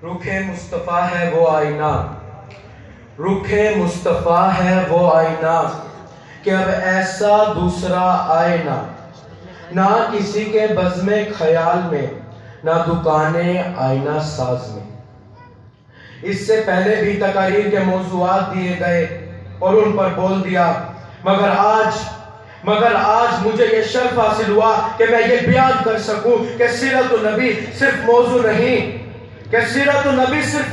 رخ مصطفیٰ ہے وہ آئینہ، رخ مصطفیٰ ہے وہ آئینہ کہ اب ایسا دوسرا آئے نہ، نہ کسی کے بزم خیال میں، نہ دکانیں آئینہ ساز میں۔ اس سے پہلے بھی تقاریر کے موضوعات دیے گئے اور ان پر بول دیا، مگر آج مجھے یہ شرف حاصل ہوا کہ میں یہ بیان کر سکوں کہ سیرت النبی صرف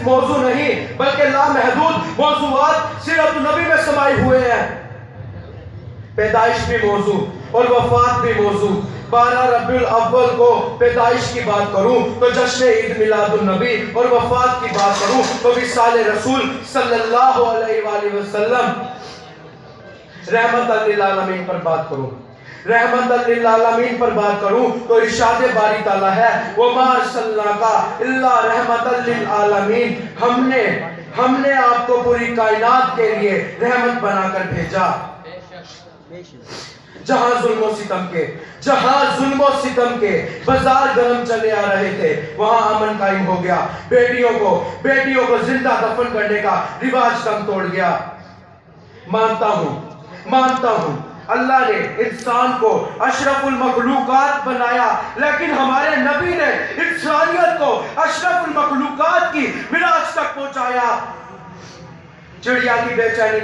موضوع نہیں، بلکہ لامحدود موضوعات سیرت النبی میں سمائے ہوئے ہیں۔ پیدائش بھی موضوع اور وفات بھی موضوع۔ 12 ربیع الاول کو پیدائش کی بات کروں تو جشن عید میلاد النبی، اور وفات کی بات کروں تو وصال رسول صلی اللہ علیہ وآلہ وسلم رحمت للعالمین پر بات کروں تو ارشاد باری تعالیٰ ہے وَمَا أَرْسَلْنَاكَ إِلَّا رَحْمَةً لِلْعَالَمِينَ، ہم نے آپ کو پوری کائنات کے لیے رحمت بنا کر بھیجا۔ جہاں ظلم و ستم کے بازار گرم چلے آ رہے تھے، وہاں امن قائم ہو گیا۔ بیٹیوں کو زندہ دفن کرنے کا رواج کم توڑ گیا۔ مانتا ہوں اللہ نے انسان کو اشرف المخلوقات بنایا، لیکن ہمارے نبی نے انسانیت کو اشرف المخلوقات کی معراج تک پہنچایا۔ چڑیا کی بے چینی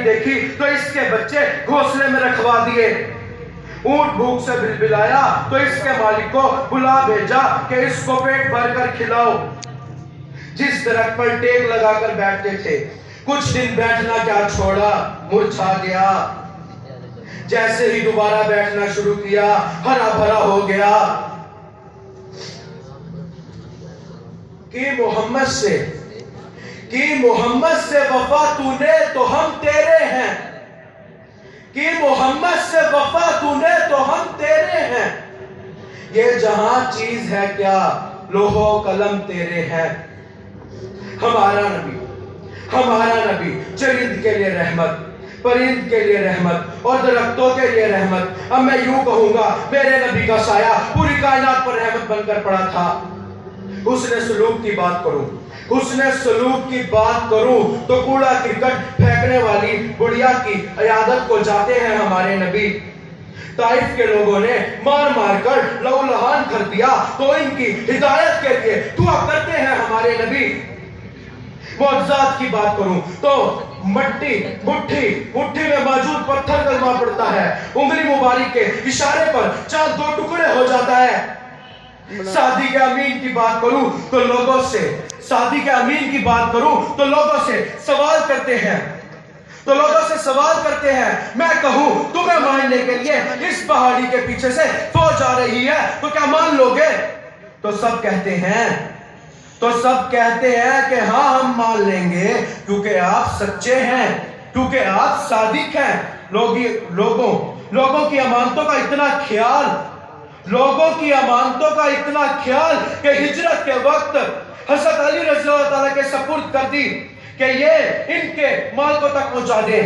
دیکھی تو اس کے بچے گھونسلے میں رکھوا دیے۔ اونٹ بھوک سے بلبلایا تو اس کے مالک کو بلا بھیجا کہ اس کو پیٹ بھر کر کھلاؤ۔ جس درخت پر ٹیک لگا کر بیٹھتے تھے، کچھ دن بیٹھنا کیا چھوڑا، مرجھا گیا۔ جیسے ہی دوبارہ بیٹھنا شروع کیا، ہرا بھرا ہو گیا۔ کہ محمد سے وفا تو نے تو ہم تیرے ہیں، یہ جہاں چیز ہے کیا، لوح و قلم تیرے ہیں۔ ہمارا نبی چرند کے لیے رحمت، پرند کے لیے رحمت اور درختوں کے لیے رحمت۔ اب میں یوں کہوں گا میرے نبی کا سایہ پوری کائنات پر رحمت بن کر پڑا تھا۔ حسن سلوک کی بات کروں تو کوڑا کرکٹ پھینکنے والی بڑھیا کی عیادت کو جاتے ہیں ہمارے نبی۔ طائف کے لوگوں نے مار کر لہو لہان کر دیا تو ان کی ہدایت کے لیے دعا کرتے ہیں ہمارے نبی۔ معجزات کی بات کروں تو مٹھی میں موجود پتھر کلمہ پڑتا ہے، انگلی مبارک کے اشارے پر چاند 2 ٹکڑے ہو جاتا ہے۔ صادق امین کی بات کروں تو لوگوں سے سوال کرتے ہیں، میں کہوں تمہیں ماننے کے لیے اس پہاڑی کے پیچھے سے فوج آ رہی ہے تو کیا مان لو گے؟ تو سب کہتے ہیں کہ ہاں ہم مان لیں گے، کیونکہ آپ سچے ہیں، کیونکہ آپ صادق ہیں۔ لوگوں کی امانتوں کا اتنا خیال کہ ہجرت کے وقت حضرت علی رضی اللہ تعالیٰ کے سپرد کر دی کہ یہ ان کے مال کو تک پہنچا دے۔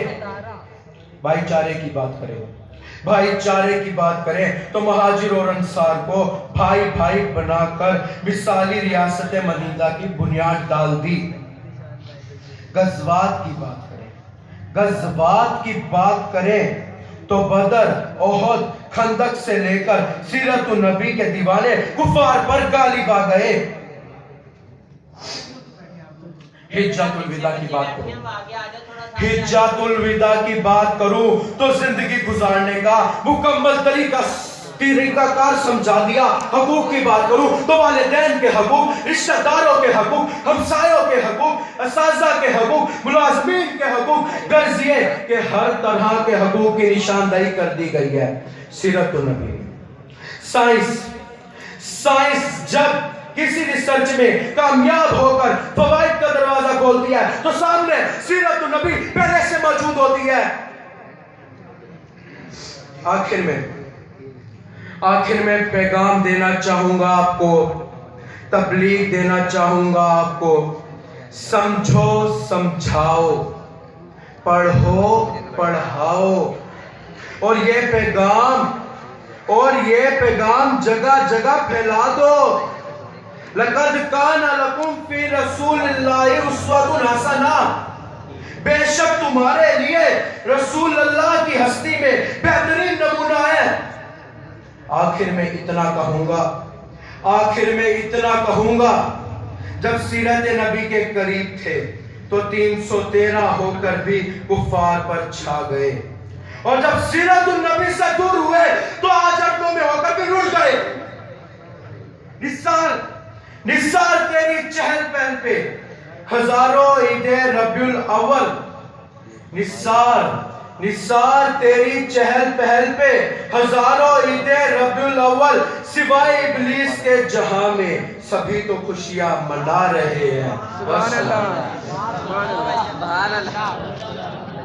بھائی چارے کی بات کریں تو مہاجر اور انصار کو بھائی بنا کر مثالی ریاست مدینہ کی بنیاد ڈال دی۔ غزوات کی بات کریں تو بدر، احد، خندق سے لے کر سیرت النبی کے دیوانے کفار پر غالب آ گئے۔ حجۃ الوداع کی بات کروں تو زندگی گزارنے کا مکمل طریقہ کار سمجھا دیا۔ حقوق کی بات کروں تو والدین کے حقوق، رشتہ داروں کے حقوق، ہمسایوں کے حقوق، اساتذہ کے حقوق، ملازمین کے حقوق، غرض یہ کہ ہر طرح کے حقوق کی نشاندہی کر دی گئی ہے سیرت النبی۔ سائنس جب کسی ریسرچ میں کامیاب ہو کر فوائد کا دروازہ کھولتی ہے تو سامنے سیرت النبی پہلے سے موجود ہوتی ہے۔ آخر میں پیغام دینا چاہوں گا آپ کو، تبلیغ دینا چاہوں گا آپ کو، سمجھو سمجھاؤ، پڑھو پڑھاؤ، اور یہ پیغام جگہ جگہ پھیلا دو۔ لقد کان لکم فی رسول اللہ اسوۃ حسنہ، بے شک تمہارے لیے رسول اللہ کی ہستی میں بہترین نمونہ ہے۔ آخر میں اتنا کہوں گا، جب سیرت نبی کے قریب تھے تو 313 ہو کر بھی کفار پر چھا گئے، اور جب سیرت النبی سے دور ہوئے تو آجرتوں میں ہو کر بھی رول گئے۔ نثار تیری چہل پہل پہ ہزاروں عید ربیع الاول، نثار تیری چہل پہل پہ ہزاروں عید ربیع الاول، سوائے ابلیس کے جہاں میں سبھی تو خوشیاں منا رہے ہیں۔ سبحان اللہ، سبحان اللہ، سبحان اللہ۔